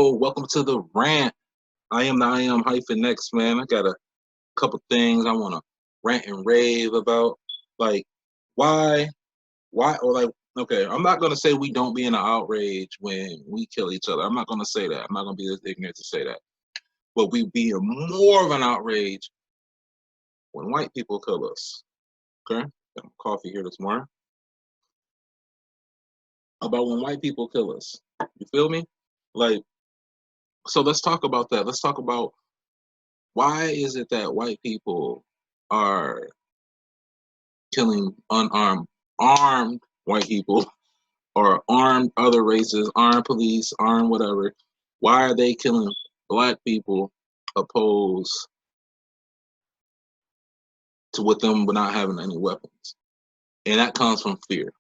Yo, welcome to the rant. I am hyphen next, man. I got a couple things I want to rant and rave about. Like, why, or like, okay, I'm not going to say we don't be in an outrage when we kill each other. I'm not going to say that. I'm not going to be this ignorant to say that. But we be in more of an outrage when white people kill us. Okay? Got my coffee here this morning. About when white people kill us. You feel me? Like, so let's talk about that. Let's talk about why is it that white people are killing armed white people or armed other races, armed police, armed whatever? Why are they killing black people opposed to with them not having any weapons? And that comes from fear.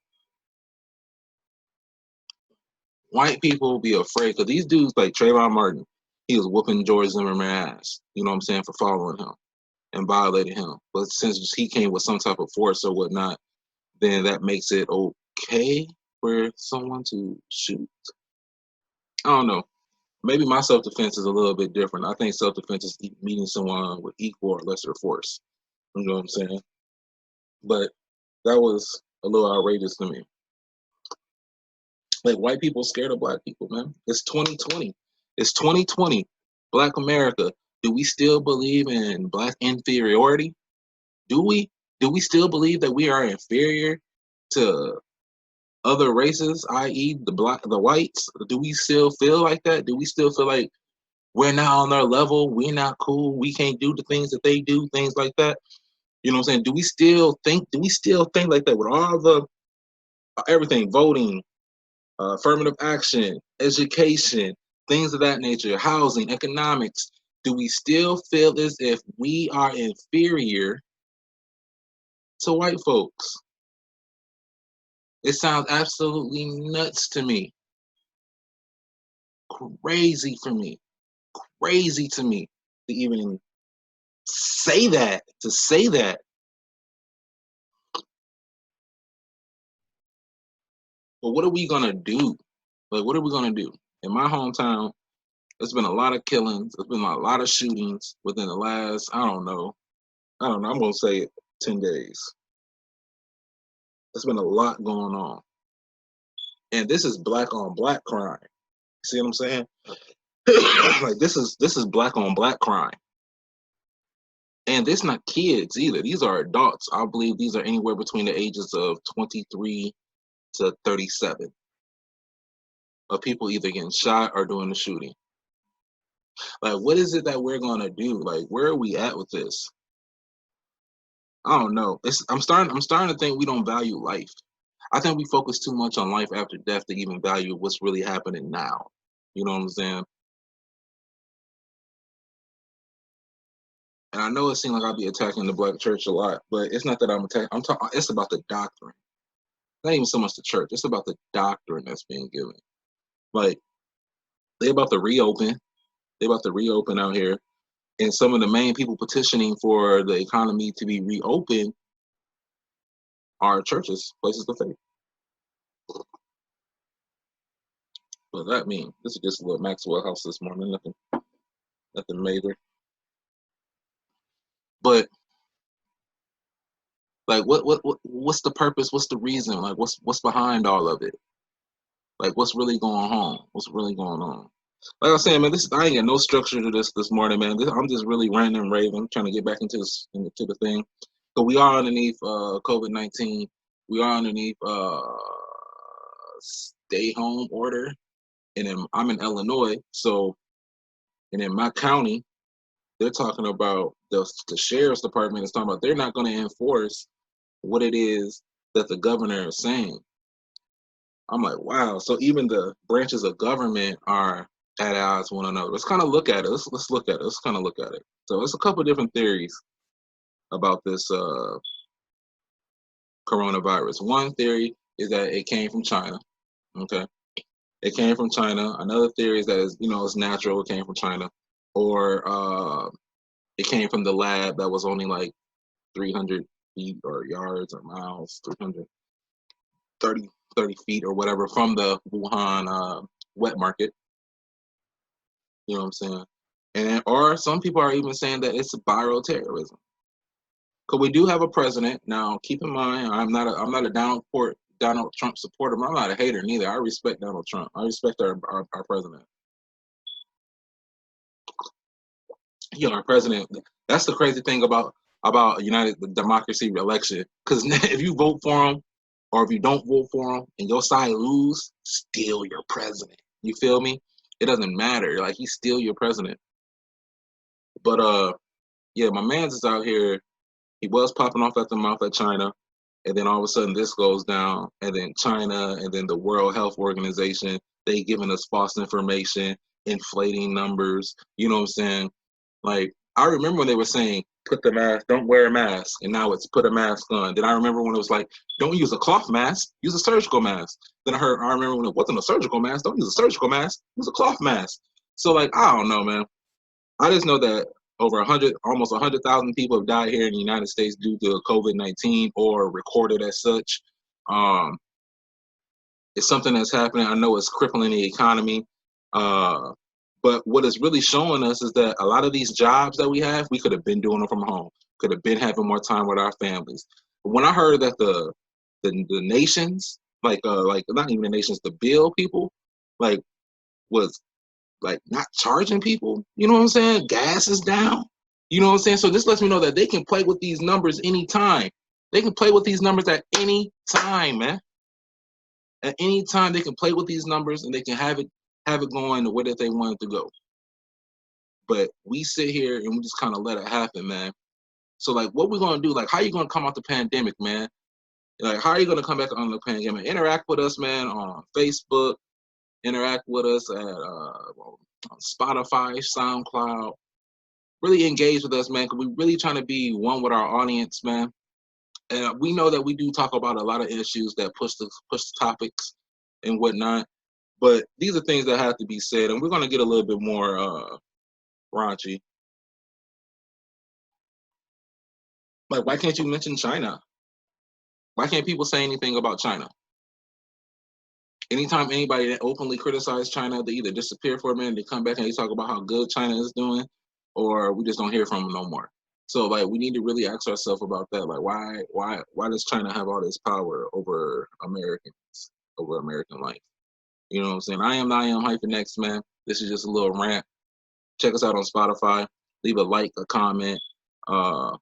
White people be afraid because these dudes like Trayvon Martin, he was whooping George Zimmerman ass, you know what I'm saying, for following him and violating him. But since he came with some type of force or whatnot, then that makes it okay for someone to shoot. I don't know. Maybe my self-defense is a little bit different. I think self-defense is meeting someone with equal or lesser force. You know what I'm saying? But that was a little outrageous to me. Like, white people scared of black people, man. It's 2020. It's 2020. Black America. Do we still believe in black inferiority? Do we? Do we still believe that we are inferior to other races, i.e. the whites? Do we still feel like that? Do we still feel like we're not on their level, we're not cool, we can't do the things that they do, things like that? You know what I'm saying? Do we still think like that with all the everything, voting, affirmative action, education, things of that nature, housing, economics? Do we still feel as if we are inferior to white folks? It sounds absolutely nuts to me. Crazy for me. Crazy to me to even say that. To say that. But what are we gonna do? Like, what are we gonna do? In my hometown, there's been a lot of killings. There's been a lot of shootings within the last, I don't know. I'm gonna say 10 days. There's been a lot going on, and this is black on black crime. See what I'm saying? Like, this is black on black crime. And this not kids either. These are adults. I believe these are anywhere between the ages of 23 to 37 of people either getting shot or doing the shooting. Like, what is it that we're gonna do? Like, where are we at with this? I don't know. I'm starting to think we don't value life. I think we focus too much on life after death to even value what's really happening now. You know what I'm saying? And I know it seems like I'll be attacking the black church a lot, but it's not that I'm attacking. I'm talking. It's about the doctrine. Not even so much the church. It's about the doctrine that's being given. Like, they about to reopen. They about to reopen out here, and some of the main people petitioning for the economy to be reopened are churches, places of faith. What does that mean? This is just a little Maxwell house this morning. Nothing major. But like, what's the purpose? What's the reason? Like, what's behind all of it? Like, what's really going on? What's really going on? Like I was saying, man, I ain't got no structure to this morning, man. I'm just really ranting and raving, trying to get back into the thing. But we are underneath COVID-19. We are underneath stay home order, and I'm in Illinois, so, and in my county, they're talking about the sheriff's department is talking about they're not going to enforce what it is that the governor is saying. I'm like, wow. So even the branches of government are at odds with one another. Let's kind of look at it. Let's look at it. Let's kind of look at it. So there's a couple of different theories about this coronavirus. One theory is that it came from China. Okay, it came from China. Another theory is that it's natural. It came from China, or it came from the lab that was only like 300 feet or yards or miles, 330 feet or whatever from the Wuhan wet market. You know what I'm saying? And or some people are even saying that it's bioterrorism. Because we do have a president now. Keep in mind, I'm not a Donald Trump supporter, but I'm not a hater neither. I respect Donald Trump. I respect our president. Our president. That's the crazy thing about United democracy election. Because if you vote for him, or if you don't vote for him, and your side lose, still your president. You feel me? It doesn't matter. Like he's still your president. But yeah, my man's is out here. He was popping off at the mouth at China, and then all of a sudden this goes down, and then China, and then the World Health Organization, they giving us false information, inflating numbers. You know what I'm saying? Like I remember when they were saying put the mask, don't wear a mask, and now it's put a mask on. Then I remember when it was like don't use a cloth mask, use a surgical mask. Then I remember when it wasn't a surgical mask, don't use a surgical mask, use a cloth mask. So like I don't know, man. I just know that over 100, almost 100,000 people have died here in the United States due to COVID-19 or recorded as such. Um, it's something that's happening. I know it's crippling the economy. But what it's really showing us is that a lot of these jobs that we have, we could have been doing them from home. Could have been having more time with our families. But when I heard that the nations, like not even the nations, the bill people, like was like not charging people. You know what I'm saying? Gas is down. You know what I'm saying? So this lets me know that they can play with these numbers anytime. They can play with these numbers at any time, man. At any time they can play with these numbers and they can have it going the way that they want it to go. But we sit here and we just kind of let it happen, man. So like what we're gonna do, like how you gonna come out the pandemic, man? Like how are you gonna come back on the pandemic? Interact with us, man, on Facebook, interact with us at on Spotify, SoundCloud. Really engage with us, man, because we're really trying to be one with our audience, man. And we know that we do talk about a lot of issues that push the topics and whatnot. But these are things that have to be said, and we're gonna get a little bit more raunchy. Like, why can't you mention China? Why can't people say anything about China? Anytime anybody that openly criticizes China, they either disappear for a minute, they come back and they talk about how good China is doing, or we just don't hear from them no more. So like we need to really ask ourselves about that. Like why does China have all this power over Americans, over American life? You know what I'm saying? I am hyphen next man. This is just a little rant. Check us out on Spotify. Leave a like, a comment, uh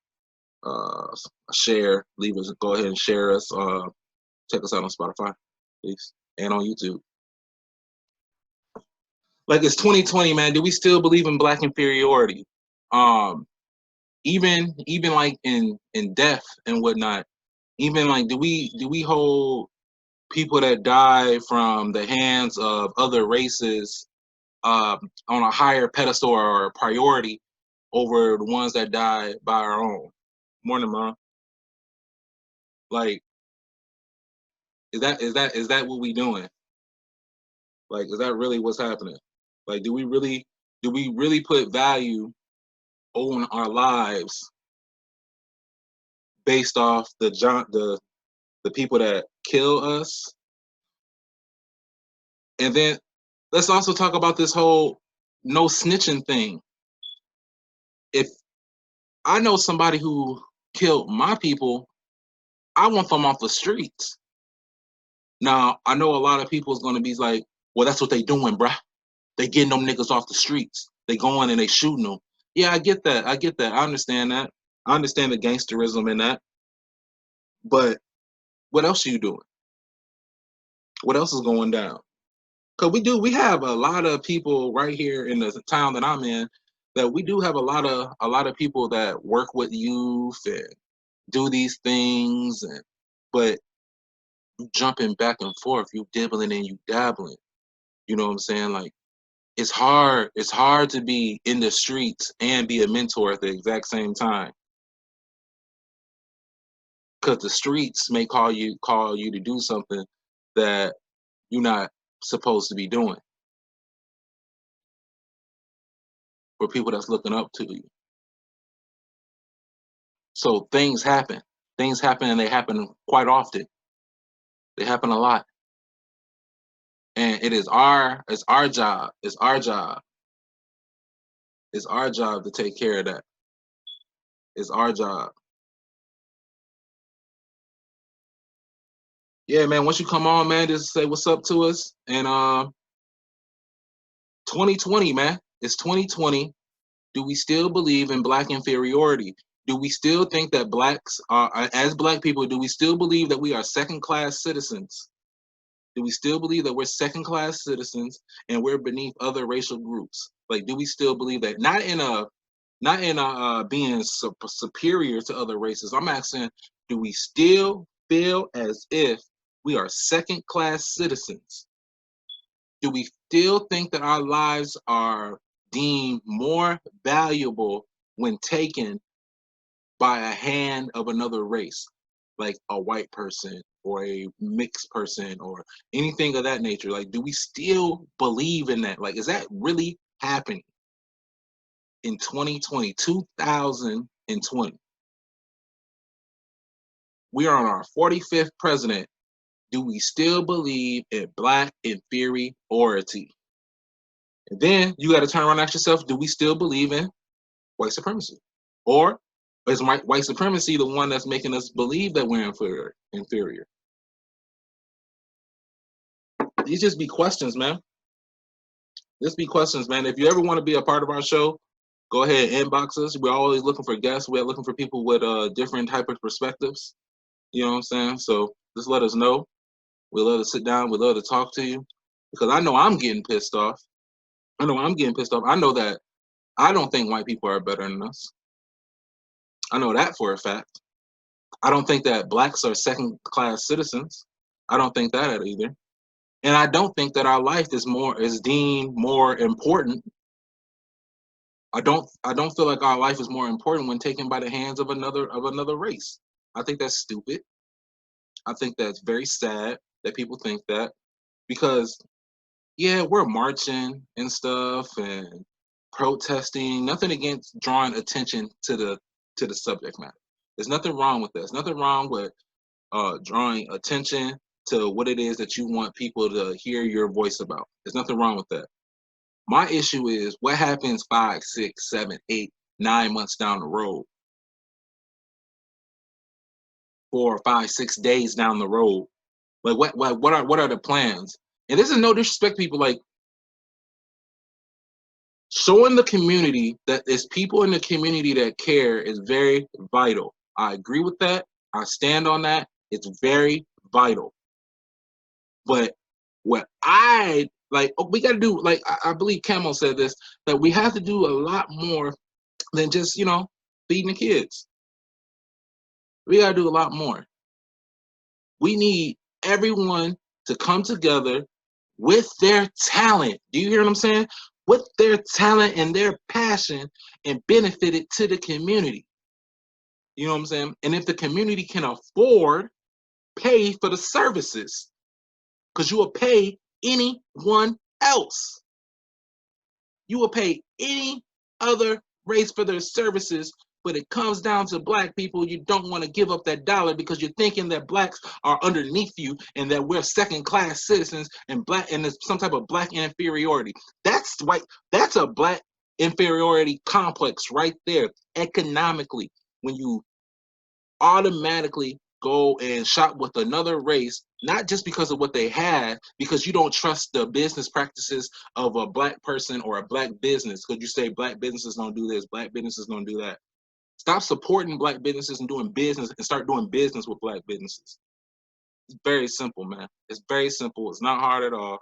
a share. Leave us go ahead and share us. Check us out on Spotify, please. And on YouTube. Like it's 2020, man. Do we still believe in black inferiority? Um, even like in death and whatnot. Even like do we hold people that die from the hands of other races on a higher pedestal or priority over the ones that die by our own? Morning, mom. Like, is that what we doing? Like, is that really what's happening? Like, do we really put value on our lives based off the people that kill us? And then let's also talk about this whole no snitching thing. If I know somebody who killed my people, I want them off the streets. Now, I know a lot of people is going to be like, well, that's what they doing, bruh. They getting them niggas off the streets. They going and they shooting them. Yeah, I get that. I get that. I understand that. I understand the gangsterism in that. But what else are you doing? What else is going down? Because we have a lot of people right here in the town that I'm in that we do have a lot of people that work with youth and do these things, and but you jumping back and forth, you dibbling and you dabbling. You know what I'm saying? Like it's hard. It's hard to be in the streets and be a mentor at the exact same time. Because the streets may call you to do something that you're not supposed to be doing for people that's looking up to you. So things happen. Things happen and they happen quite often. They happen a lot. And it's our job. It's our job It's our job to take care of that. It's our job. Yeah, man. Once you come on, man, just say what's up to us. And 2020, man. It's 2020. Do we still believe in black inferiority? Do we still think that blacks are, as black people, do we still believe that we are second class citizens? Do we still believe that we're second class citizens and we're beneath other racial groups? Like, do we still believe that? Not in being superior to other races. I'm asking, do we still feel as if we are second class citizens? Do we still think that our lives are deemed more valuable when taken by a hand of another race, like a white person or a mixed person or anything of that nature? Like, do we still believe in that? Like, is that really happening in 2020, 2020? We are on our 45th president. Do we still believe in black inferiority? And then you got to turn around and ask yourself, do we still believe in white supremacy? Or is white supremacy the one that's making us believe that we're inferior? These just be questions, man. Just be questions, man. If you ever want to be a part of our show, go ahead and inbox us. We're always looking for guests. We're looking for people with different type of perspectives. You know what I'm saying? So just let us know. We love to sit down. We love to talk to you because I know I'm getting pissed off. I know I'm getting pissed off. I know that I don't think white people are better than us. I know that for a fact. I don't think that blacks are second class citizens. I don't think that either. And I don't think that our life is deemed more important. I don't feel like our life is more important when taken by the hands of another race. I think that's stupid. I think that's very sad that people think that because yeah, we're marching and stuff and protesting. Nothing against drawing attention to the subject matter. There's nothing wrong with that. There's nothing wrong with drawing attention to what it is that you want people to hear your voice about. There's nothing wrong with that. My issue is what happens 5, 6, 7, 8, 9 months down the road, 4, 5, 6 days down the road. Like what are the plans? And this is no disrespect, people. Like showing the community that there's people in the community that care is very vital. I agree with that. I stand on that. It's very vital. But what I like, we got to do, like I believe Camo said this, that we have to do a lot more than just, feeding the kids. We got to do a lot more. We need everyone to come together with their talent. Do you hear what I'm saying? With their talent and their passion and benefit it to the community. You know what I'm saying? And if the community can afford, pay for the services, because you will pay anyone else. You will pay any other race for their services, but it comes down to black people. You don't want to give up that dollar because you're thinking that blacks are underneath you and that we're second-class citizens and there's some type of black inferiority. That's white. That's a black inferiority complex right there. Economically, when you automatically go and shop with another race, not just because of what they had, because you don't trust the business practices of a black person or a black business, because you say black businesses don't do this, black businesses don't do that. Stop supporting black businesses and doing business and start doing business with black businesses. It's very simple, man. It's very simple. It's not hard at all.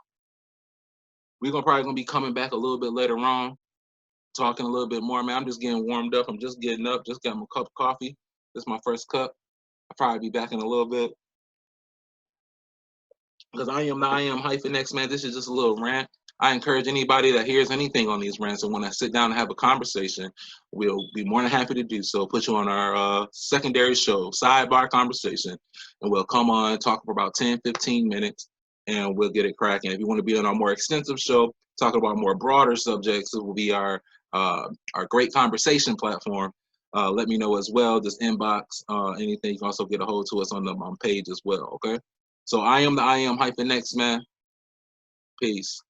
We're probably gonna be coming back a little bit later on, talking a little bit more, man. I'm just getting warmed up. I'm just getting up. Just got my cup of coffee. This is my first cup. I'll probably be back in a little bit. Because I am -X, man. This is just a little rant. I encourage anybody that hears anything on these rants and want to sit down and have a conversation, we'll be more than happy to do so. Put you on our secondary show, sidebar conversation, and we'll come on, talk for about 10, 15 minutes, and we'll get it cracking. If you want to be on our more extensive show, talking about more broader subjects, it will be our great conversation platform. Let me know as well. Just inbox anything. You can also get a hold to us on the page as well, okay? So I am -X, man. Peace.